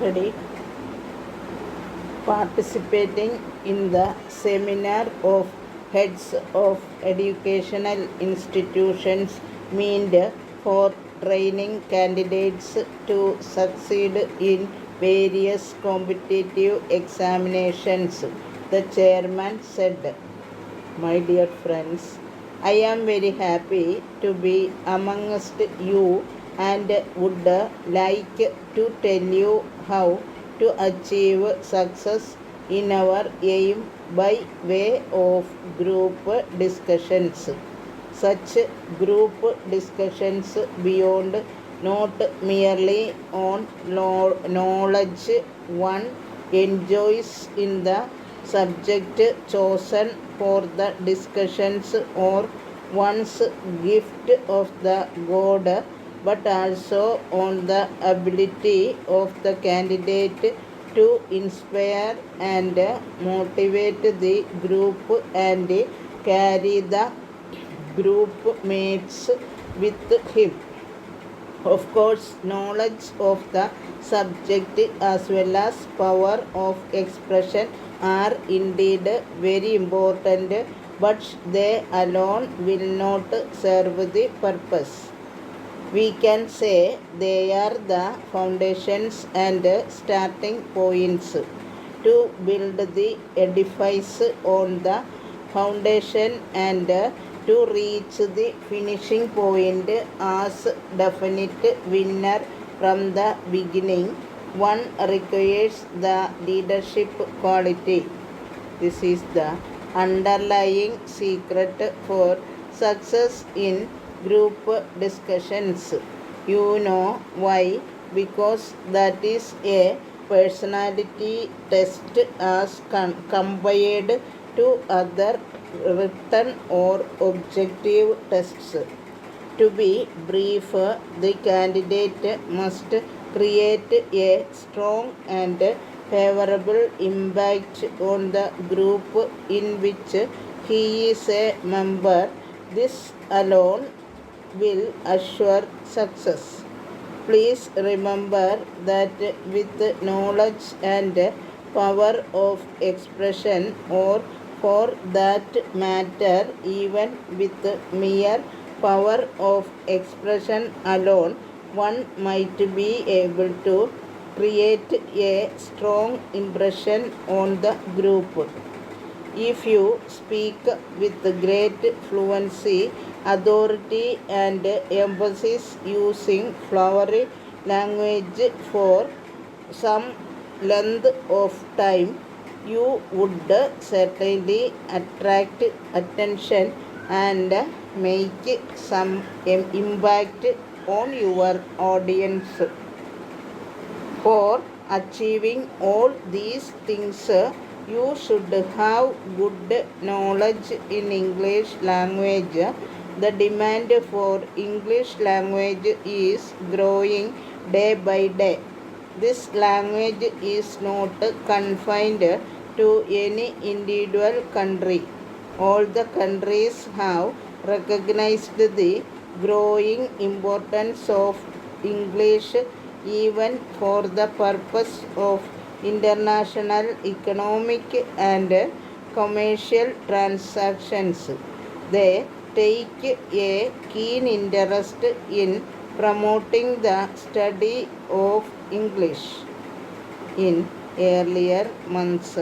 Ready? Participating in the seminar of heads of educational institutions meant for training candidates to succeed in various competitive examinations, the chairman said. My dear friends, I am very happy to be amongst you and would like to tell you how to achieve success in our aim by way of group discussions. Such group discussions beyond not merely on knowledge one enjoys in the subject chosen for the discussions or one's gift of the God, but also on the ability of the candidate to inspire and motivate the group and carry the group mates with him. Of course, knowledge of the subject as well as power of expression are indeed very important, but they alone will not serve the purpose. We can say they are the foundations and starting points to build the edifice on the foundation and to reach the finishing point as definite winner from the beginning. One requires the leadership quality. This is the underlying secret for success in group discussions. You know why? Because that is a personality test as compared to other written or objective tests. To be brief, the candidate must create a strong and favorable impact on the group in which he is a member. This alone will assure success. Please remember that with knowledge and power of expression, or for that matter, even with mere power of expression alone, one might be able to create a strong impression on the group. If you speak with great fluency, authority, and emphasis using flowery language for some length of time, you would certainly attract attention and make some impact on your audience. For achieving all these things, you should have good knowledge in English language. The demand for English language is growing day by day. This language is not confined to any individual country. All the countries have recognized the growing importance of English even for the purpose of international economic and commercial transactions. They take a keen interest in promoting the study of English. In earlier months,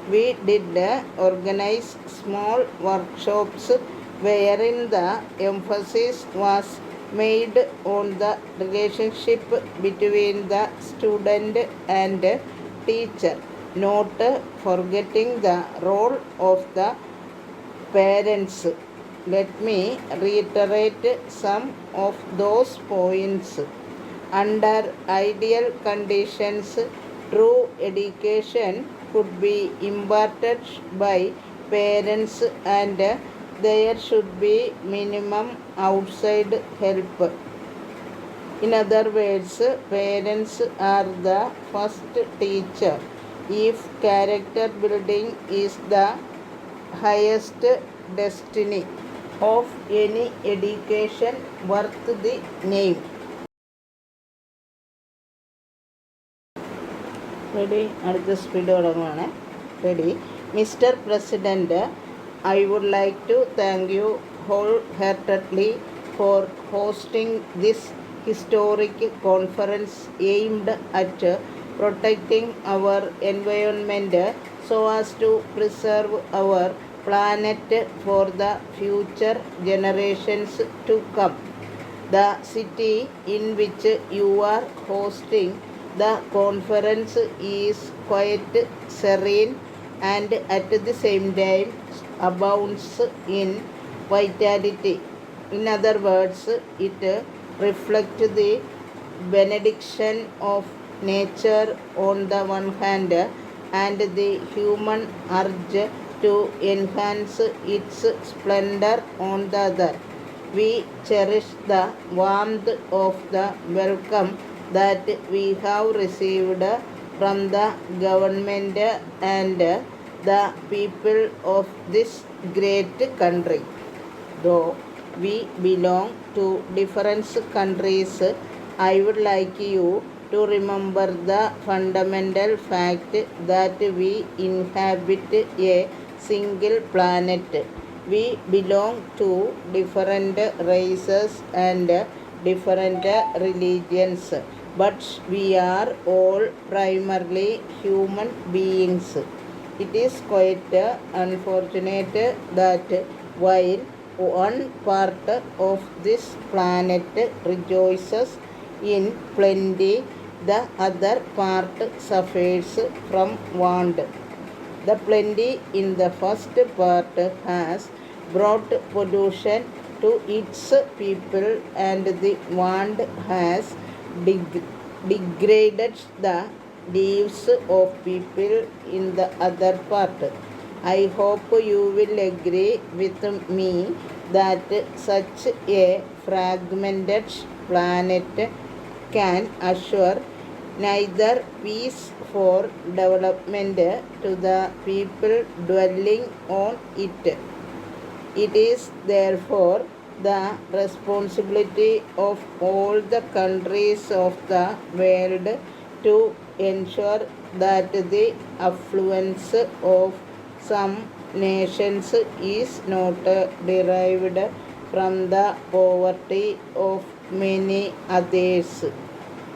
we did organize small workshops wherein the emphasis was made on the relationship between the student and teacher, not forgetting the role of the parents. Let me reiterate some of those points. Under ideal conditions, true education could be imparted by parents and there should be minimum outside help. In other words, parents are the first teacher. If character building is the highest destiny of any education worth the name, Ready? അടുത്ത speed തുടങ്ങുവാണ്. Ready? Mr. President, I would like to thank you wholeheartedly for hosting this historic conference aimed at protecting our environment so as to preserve our planet for the future generations to come. The city in which you are hosting the conference is quite serene and at the same time abounds in vitality. In other words, it reflects the benediction of nature on the one hand and the human urge to enhance its splendor on the other. We cherish the warmth of the welcome that we have received from the government and the people of this great country. Though we belong to different countries, I would like you to remember the fundamental fact that we inhabit a single planet. We belong to different races and different religions, but we are all primarily human beings. It is quite unfortunate that while one part of this planet rejoices in plenty, the other part suffers from want. The plenty in the first part has brought pollution to its people, and the want has degraded the lives of people in the other part. I hope you will agree with me that such a fragmented planet can assure neither peace for development to the people dwelling on it. It is therefore the responsibility of all the countries of the world to ensure that the affluence of some nations is not derived from the poverty of many others.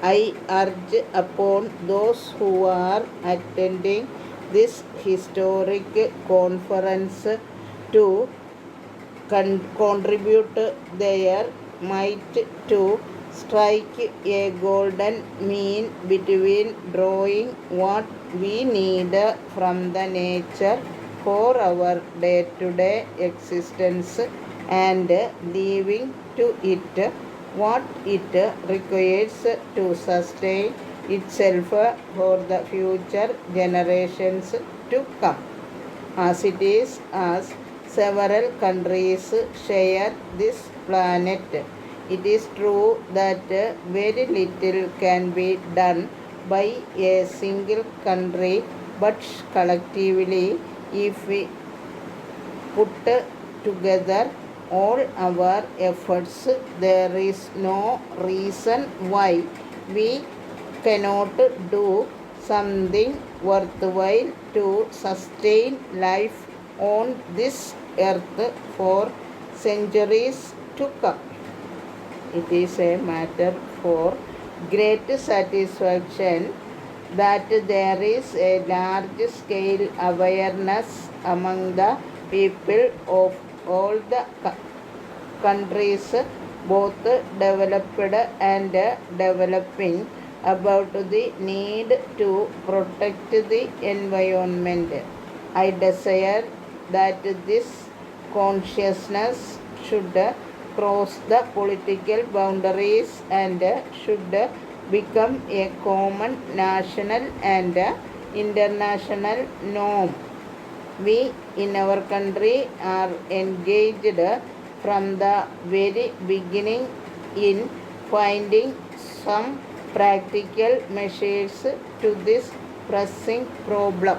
I urge upon those who are attending this historic conference to contribute their might to strike a golden mean between drawing what we need from the nature for our day-to-day existence and leaving to it what it requires to sustain itself for the future generations to come. As it is, as several countries share this planet, it is true that very little can be done by a single country, but collectively, if we put together all our efforts, there is no reason why we cannot do something worthwhile to sustain life on this earth for centuries to come. It is a matter for great satisfaction that there is a large scale awareness among the people of all the countries, both developed and developing, about the need to protect the environment. I desire that this consciousness should cross the political boundaries and should become a common national and international norm. We in our country are engaged from the very beginning in finding some practical measures to this pressing problem.